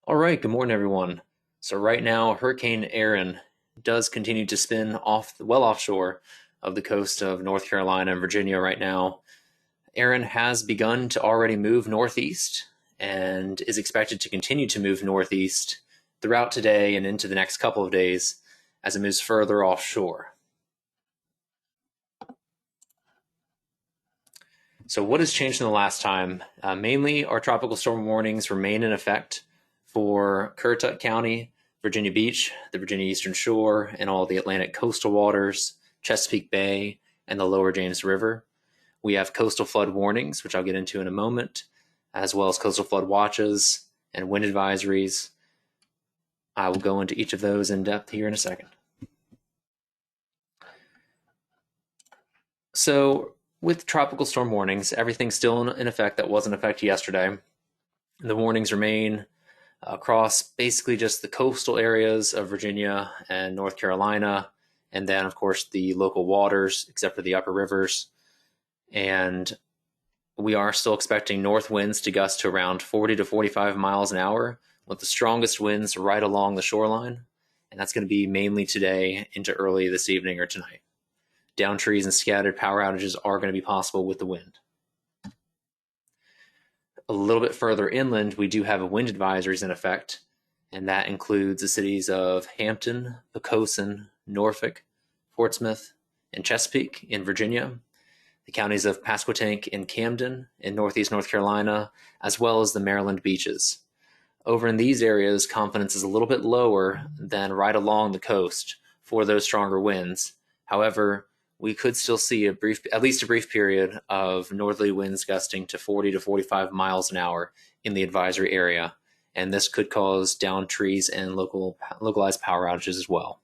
All right, good morning, everyone. So right now, Hurricane Erin does continue to spin well offshore of the coast of North Carolina and Virginia right now. Erin has begun to already move northeast and is expected to continue to move northeast throughout today and into the next couple of days as it moves further offshore. So what has changed in the last time? Mainly, our tropical storm warnings remain in effect for Currituck County, Virginia Beach, the Virginia Eastern Shore, and all the Atlantic coastal waters, Chesapeake Bay, and the lower James River. We have coastal flood warnings, which I'll get into in a moment, as well as coastal flood watches and wind advisories. I will go into each of those in depth here in a second. So with tropical storm warnings, everything's still in effect that was in effect yesterday. The warnings remain across basically just the coastal areas of Virginia and North Carolina, and then, of course, the local waters, except for the upper rivers. And we are still expecting north winds to gust to around 40 to 45 miles an hour, with the strongest winds right along the shoreline. And that's going to be mainly today into early this evening or tonight. Down trees and scattered power outages are going to be possible with the wind. A little bit further inland, we do have wind advisories in effect, and that includes the cities of Hampton, Poquoson, Norfolk, Portsmouth, and Chesapeake in Virginia, the counties of Pasquotank and Camden in northeast North Carolina, as well as the Maryland beaches. Over in these areas, confidence is a little bit lower than right along the coast for those stronger winds. However, we could still see at least a brief period of northerly winds gusting to 40 to 45 miles an hour in the advisory area, and this could cause downed trees and localized power outages as well.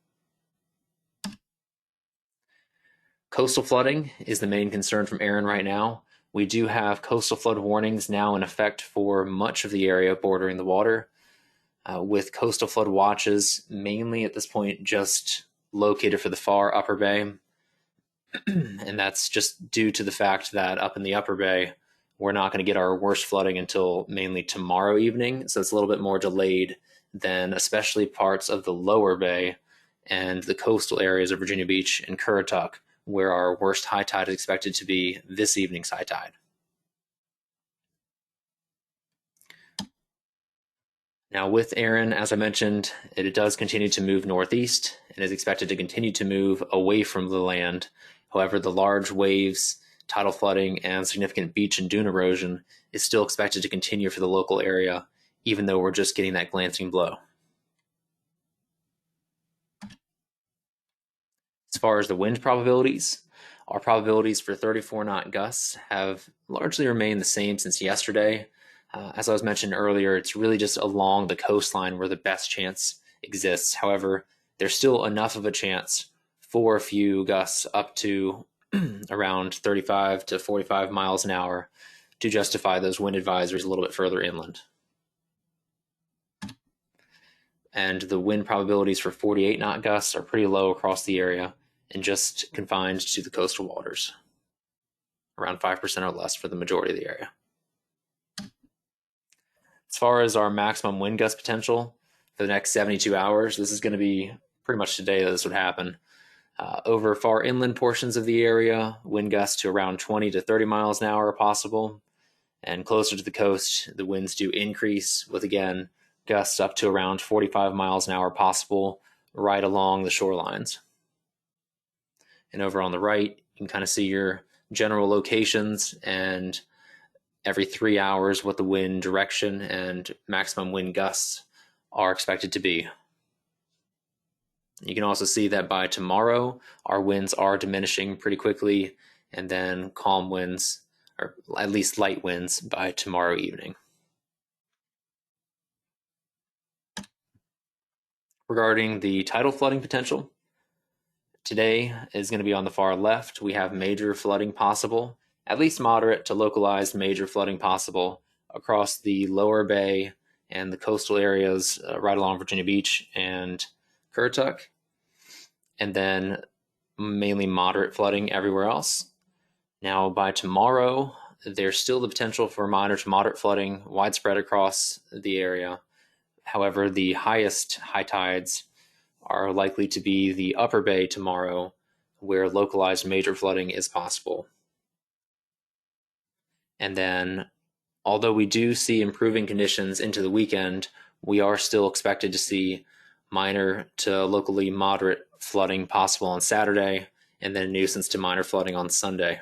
Coastal flooding is the main concern from Erin right now. We do have coastal flood warnings now in effect for much of the area bordering the water, with coastal flood watches mainly at this point just located for the far upper bay. And that's just due to the fact that up in the upper bay, we're not going to get our worst flooding until mainly tomorrow evening. So it's a little bit more delayed than especially parts of the lower bay and the coastal areas of Virginia Beach and Currituck, where our worst high tide is expected to be this evening's high tide. Now with Erin, as I mentioned, it does continue to move northeast and is expected to continue to move away from the land. However, the large waves, tidal flooding, and significant beach and dune erosion is still expected to continue for the local area, even though we're just getting that glancing blow. As far as the wind probabilities, our probabilities for 34-knot gusts have largely remained the same since yesterday. As I was mentioning earlier, it's really just along the coastline where the best chance exists. However, there's still enough of a chance for a few gusts up to around 35 to 45 miles an hour to justify those wind advisories a little bit further inland. And the wind probabilities for 48-knot gusts are pretty low across the area and just confined to the coastal waters, around 5% or less for the majority of the area. As far as our maximum wind gust potential for the next 72 hours, this is going to be pretty much today that this would happen. Over far inland portions of the area, wind gusts to around 20 to 30 miles an hour are possible. And closer to the coast, the winds do increase with, again, gusts up to around 45 miles an hour possible right along the shorelines. And over on the right, you can kind of see your general locations and every 3 hours what the wind direction and maximum wind gusts are expected to be. You can also see that by tomorrow, our winds are diminishing pretty quickly, and then calm winds, or at least light winds, by tomorrow evening. Regarding the tidal flooding potential, today is going to be on the far left. We have major flooding possible, at least moderate to localized major flooding possible across the lower bay and the coastal areas right along Virginia Beach and Currituck, and then mainly moderate flooding everywhere else. Now, by tomorrow, there's still the potential for minor to moderate flooding widespread across the area However, the highest high tides are likely to be the upper bay tomorrow, where localized major flooding is possible. And then, although we do see improving conditions into the weekend, we are still expected to see minor to locally moderate flooding possible on Saturday, and then nuisance to minor flooding on Sunday.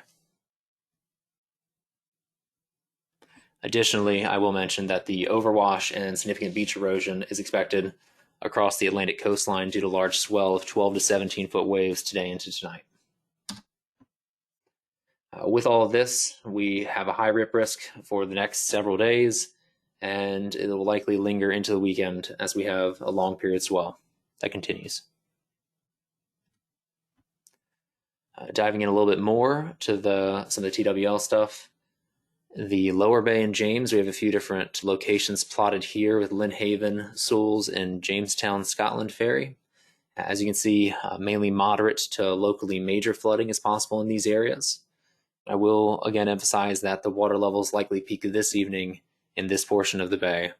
Additionally, I will mention that the overwash and significant beach erosion is expected across the Atlantic coastline due to large swell of 12 to 17-foot waves today into tonight. With all of this, we have a high rip risk for the next several days, and it will likely linger into the weekend as we have a long period swell that continues. Diving in a little bit more to some of the TWL stuff. The lower bay in James, we have a few different locations plotted here with Lynnhaven, Sewells, and Jamestown, Scotland Ferry. As you can see, mainly moderate to locally major flooding is possible in these areas. I will again emphasize that the water levels likely peak this evening in this portion of the bay,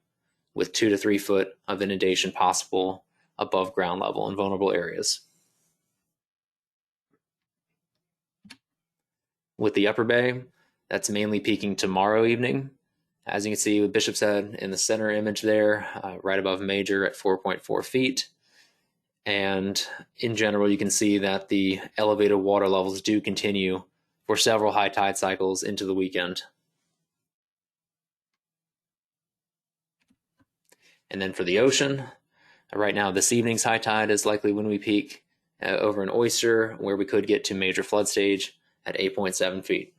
with 2 to 3 foot of inundation possible above ground level in vulnerable areas. With the upper bay, that's mainly peaking tomorrow evening. As you can see with Bishop's Head in the center image there, right above major at 4.4 feet. And in general, you can see that the elevated water levels do continue for several high tide cycles into the weekend. And then for the ocean, right now this evening's high tide is likely when we peak over in Oyster, where we could get to major flood stage at 8.7 feet.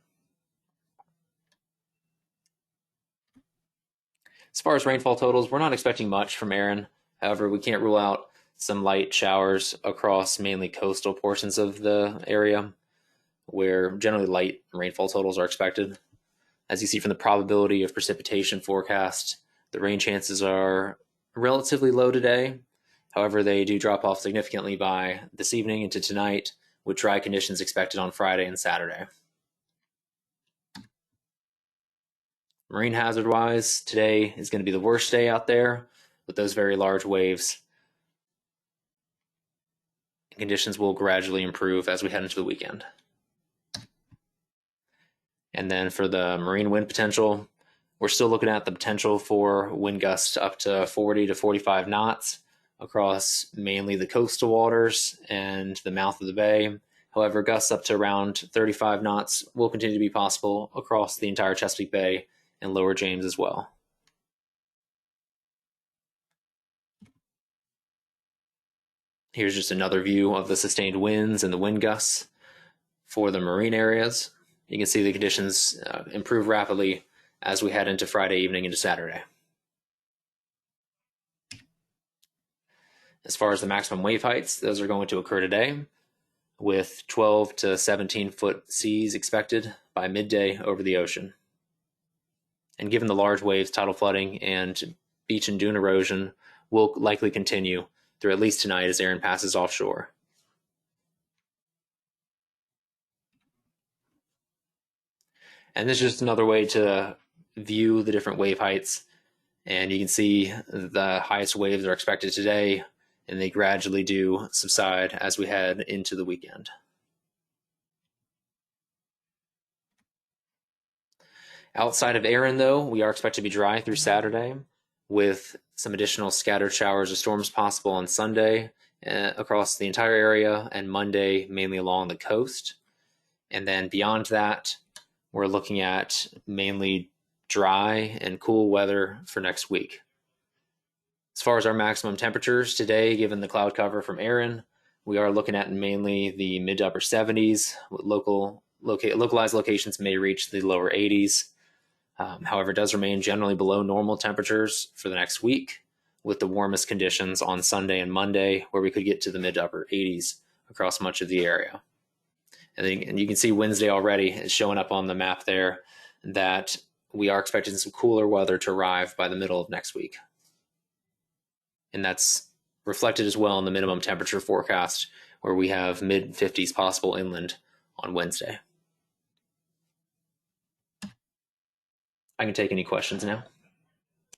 As far as rainfall totals, we're not expecting much from Erin. However, we can't rule out some light showers across mainly coastal portions of the area, where generally light rainfall totals are expected. As you see from the probability of precipitation forecast, the rain chances are relatively low today. However, they do drop off significantly by this evening into tonight, with dry conditions expected on Friday and Saturday. Marine hazard wise, today is going to be the worst day out there with those very large waves. Conditions will gradually improve as we head into the weekend. And then for the marine wind potential, we're still looking at the potential for wind gusts up to 40 to 45 knots across mainly the coastal waters and the mouth of the bay. However, gusts up to around 35 knots will continue to be possible across the entire Chesapeake Bay and Lower James as well. Here's just another view of the sustained winds and the wind gusts for the marine areas. You can see the conditions improve rapidly as we head into Friday evening into Saturday. As far as the maximum wave heights, those are going to occur today, with 12 to 17 foot seas expected by midday over the ocean. And given the large waves, tidal flooding and beach and dune erosion will likely continue through at least tonight as Erin passes offshore. And this is just another way to view the different wave heights. And you can see the highest waves are expected today, and they gradually do subside as we head into the weekend. Outside of Erin, though, we are expected to be dry through Saturday, with some additional scattered showers or storms possible on Sunday across the entire area, and Monday mainly along the coast. And then beyond that, we're looking at mainly dry and cool weather for next week. As far as our maximum temperatures today, given the cloud cover from Erin, we are looking at mainly the mid to upper 70s. Localized locations may reach the lower 80s. However, it does remain generally below normal temperatures for the next week, with the warmest conditions on Sunday and Monday, where we could get to the mid to upper 80s across much of the area. And you can see Wednesday already is showing up on the map there, that we are expecting some cooler weather to arrive by the middle of next week. And that's reflected as well in the minimum temperature forecast, where we have mid 50s possible inland on Wednesday. I can take any questions now.